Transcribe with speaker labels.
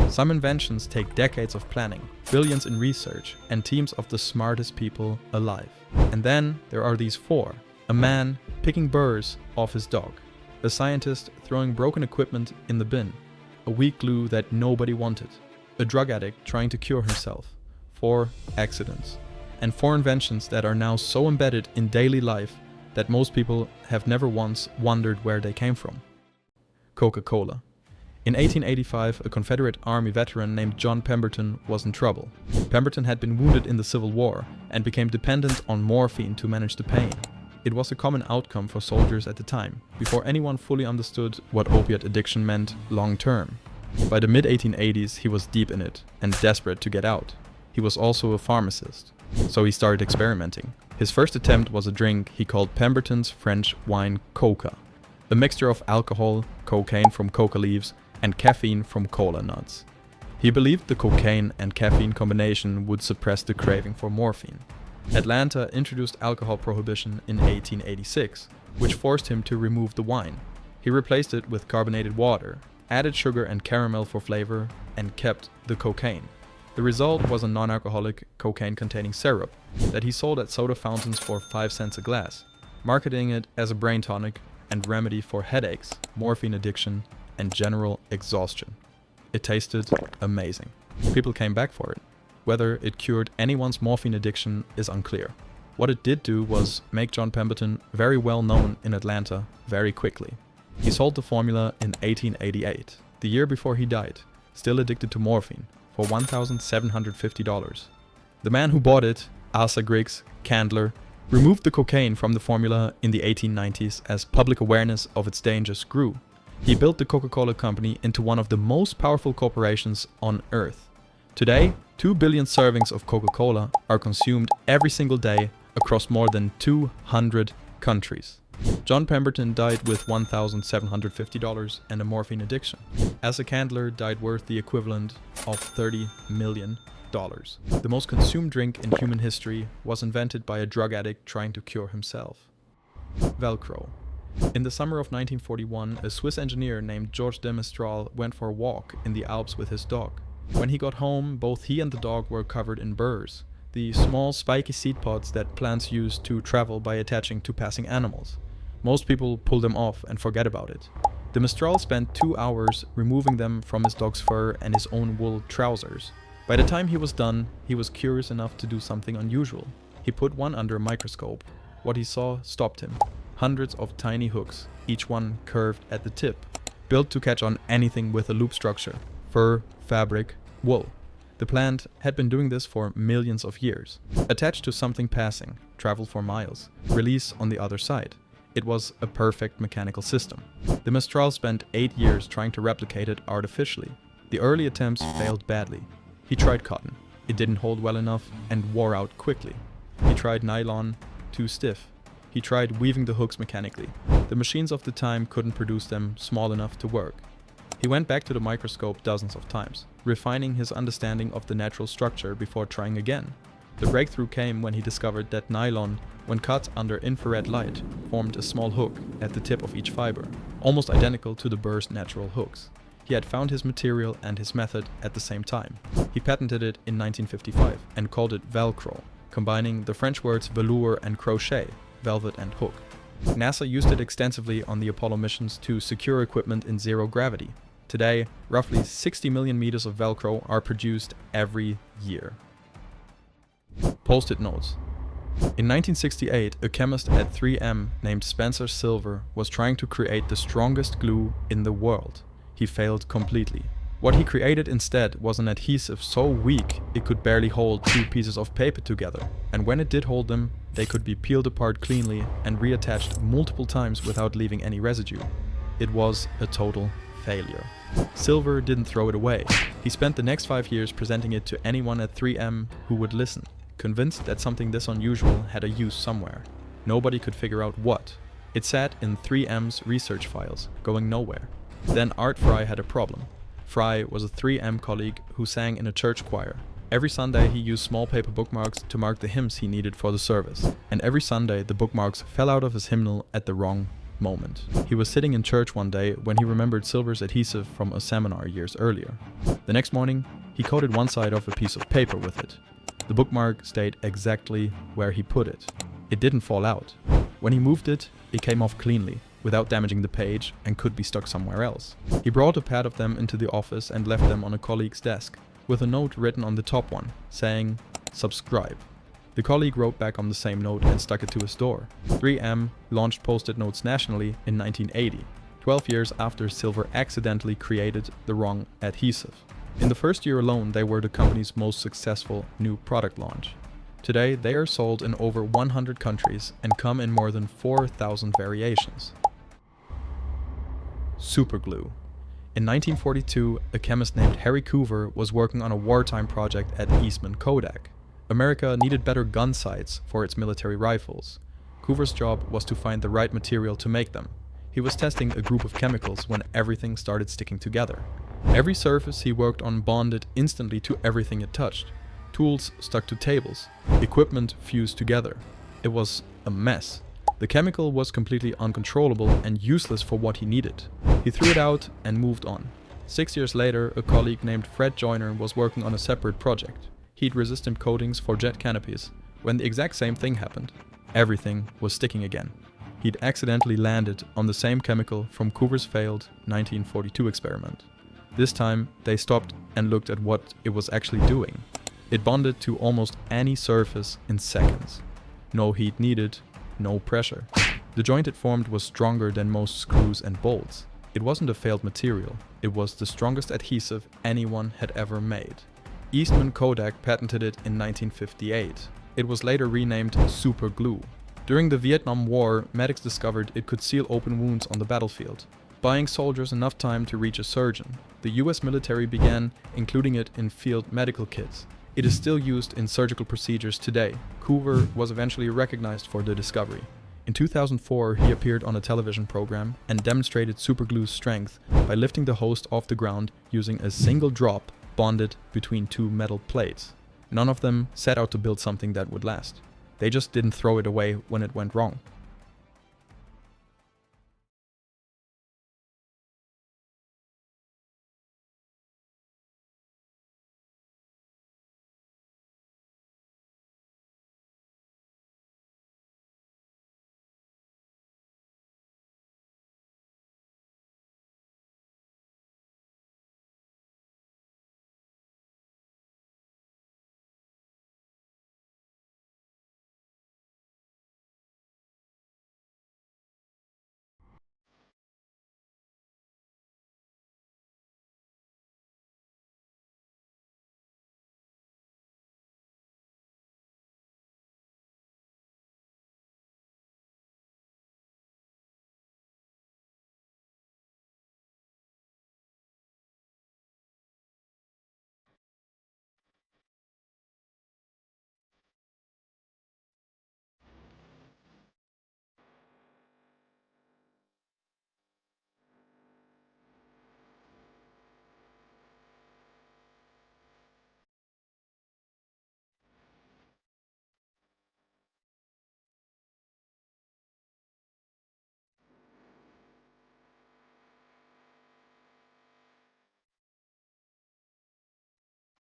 Speaker 1: Some inventions take decades of planning, billions in research, and teams of the smartest people alive. And then there are these four. A man picking burrs off his dog. A scientist throwing broken equipment in the bin. A weak glue that nobody wanted. A drug addict trying to cure himself. 4 accidents. And 4 inventions that are now so embedded in daily life that most people have never once wondered where they came from. Coca-Cola. In 1885, a Confederate Army veteran named John Pemberton was in trouble. Pemberton had been wounded in the Civil War and became dependent on morphine to manage the pain. It was a common outcome for soldiers at the time, before anyone fully understood what opiate addiction meant long term. By the mid-1880s, he was deep in it and desperate to get out. He was also a pharmacist, so he started experimenting. His first attempt was a drink he called Pemberton's French wine Coca, a mixture of alcohol, cocaine from coca leaves, and caffeine from cola nuts. He believed the cocaine and caffeine combination would suppress the craving for morphine. Atlanta introduced alcohol prohibition in 1886, which forced him to remove the wine. He replaced it with carbonated water, added sugar and caramel for flavor, and kept the cocaine. The result was a non-alcoholic cocaine-containing syrup that he sold at soda fountains for 5 cents a glass, marketing it as a brain tonic and remedy for headaches, morphine addiction, and general exhaustion. It tasted amazing. People came back for it. Whether it cured anyone's morphine addiction is unclear. What it did do was make John Pemberton very well known in Atlanta very quickly. He sold the formula in 1888, the year before he died, still addicted to morphine, for $1,750. The man who bought it, Asa Griggs Candler, removed the cocaine from the formula in the 1890s as public awareness of its dangers grew. He built the Coca-Cola company into one of the most powerful corporations on Earth. Today, 2 billion servings of Coca-Cola are consumed every single day across more than 200 countries. John Pemberton died with $1,750 and a morphine addiction. Asa Candler died worth the equivalent of $30 million. The most consumed drink in human history was invented by a drug addict trying to cure himself. Velcro. In the summer of 1941, a Swiss engineer named Georges de Mestral went for a walk in the Alps with his dog. When he got home, both he and the dog were covered in burrs, the small spiky seed pods that plants use to travel by attaching to passing animals. Most people pull them off and forget about it. De Mestral spent 2 hours removing them from his dog's fur and his own wool trousers. By the time he was done, he was curious enough to do something unusual. He put one under a microscope. What he saw stopped him. Hundreds of tiny hooks, each one curved at the tip, built to catch on anything with a loop structure: fur, fabric, wool. The plant had been doing this for millions of years. Attached to something passing, travel for miles, release on the other side. It was a perfect mechanical system. De Mestral spent 8 years trying to replicate it artificially. The early attempts failed badly. He tried cotton. It didn't hold well enough and wore out quickly. He tried nylon, too stiff. He tried weaving the hooks mechanically. The machines of the time couldn't produce them small enough to work. He went back to the microscope dozens of times, refining his understanding of the natural structure before trying again. The breakthrough came when he discovered that nylon, when cut under infrared light, formed a small hook at the tip of each fiber, almost identical to the burr's natural hooks. He had found his material and his method at the same time. He patented it in 1955 and called it Velcro, combining the French words velour and crochet, velvet and hook. NASA used it extensively on the Apollo missions to secure equipment in zero gravity. Today, roughly 60 million meters of Velcro are produced every year. Post-it notes. In 1968, a chemist at 3M named Spencer Silver was trying to create the strongest glue in the world. He failed completely. What he created instead was an adhesive so weak it could barely hold 2 pieces of paper together, and when it did hold them, they could be peeled apart cleanly and reattached multiple times without leaving any residue. It was a total failure. Silver didn't throw it away. He spent the next 5 years presenting it to anyone at 3M who would listen, convinced that something this unusual had a use somewhere. Nobody could figure out what. It sat in 3M's research files, going nowhere. Then Art Fry had a problem. Fry was a 3M colleague who sang in a church choir. Every Sunday he used small paper bookmarks to mark the hymns he needed for the service, and every Sunday the bookmarks fell out of his hymnal at the wrong moment. He was sitting in church one day when he remembered Silver's adhesive from a seminar years earlier. The next morning, he coated one side of a piece of paper with it. The bookmark stayed exactly where he put it. It didn't fall out. When he moved it, it came off cleanly, without damaging the page, and could be stuck somewhere else. He brought a pad of them into the office and left them on a colleague's desk, with a note written on the top one, saying, "Subscribe." The colleague wrote back on the same note and stuck it to his door. 3M launched Post-it notes nationally in 1980, 12 years after Silver accidentally created the wrong adhesive. In the first year alone, they were the company's most successful new product launch. Today, they are sold in over 100 countries and come in more than 4,000 variations. Superglue. In 1942, a chemist named Harry Coover was working on a wartime project at Eastman Kodak. America needed better gun sights for its military rifles. Coover's job was to find the right material to make them. He was testing a group of chemicals when everything started sticking together. Every surface he worked on bonded instantly to everything it touched. Tools stuck to tables. Equipment fused together. It was a mess. The chemical was completely uncontrollable and useless for what he needed. He threw it out and moved on. 6 years later, a colleague named Fred Joyner was working on a separate project. Heat-resistant coatings for jet canopies, when the exact same thing happened. Everything was sticking again. He'd accidentally landed on the same chemical from Coover's failed 1942 experiment. This time, they stopped and looked at what it was actually doing. It bonded to almost any surface in seconds. No heat needed, no pressure. The joint it formed was stronger than most screws and bolts. It wasn't a failed material, it was the strongest adhesive anyone had ever made. Eastman Kodak patented it in 1958. It was later renamed Superglue. During the Vietnam War, medics discovered it could seal open wounds on the battlefield, buying soldiers enough time to reach a surgeon. The US military began including it in field medical kits. It is still used in surgical procedures today. Coover was eventually recognized for the discovery. In 2004, he appeared on a television program and demonstrated Superglue's strength by lifting the host off the ground using a single drop bonded between two metal plates. None of them set out to build something that would last. They just didn't throw it away when it went wrong.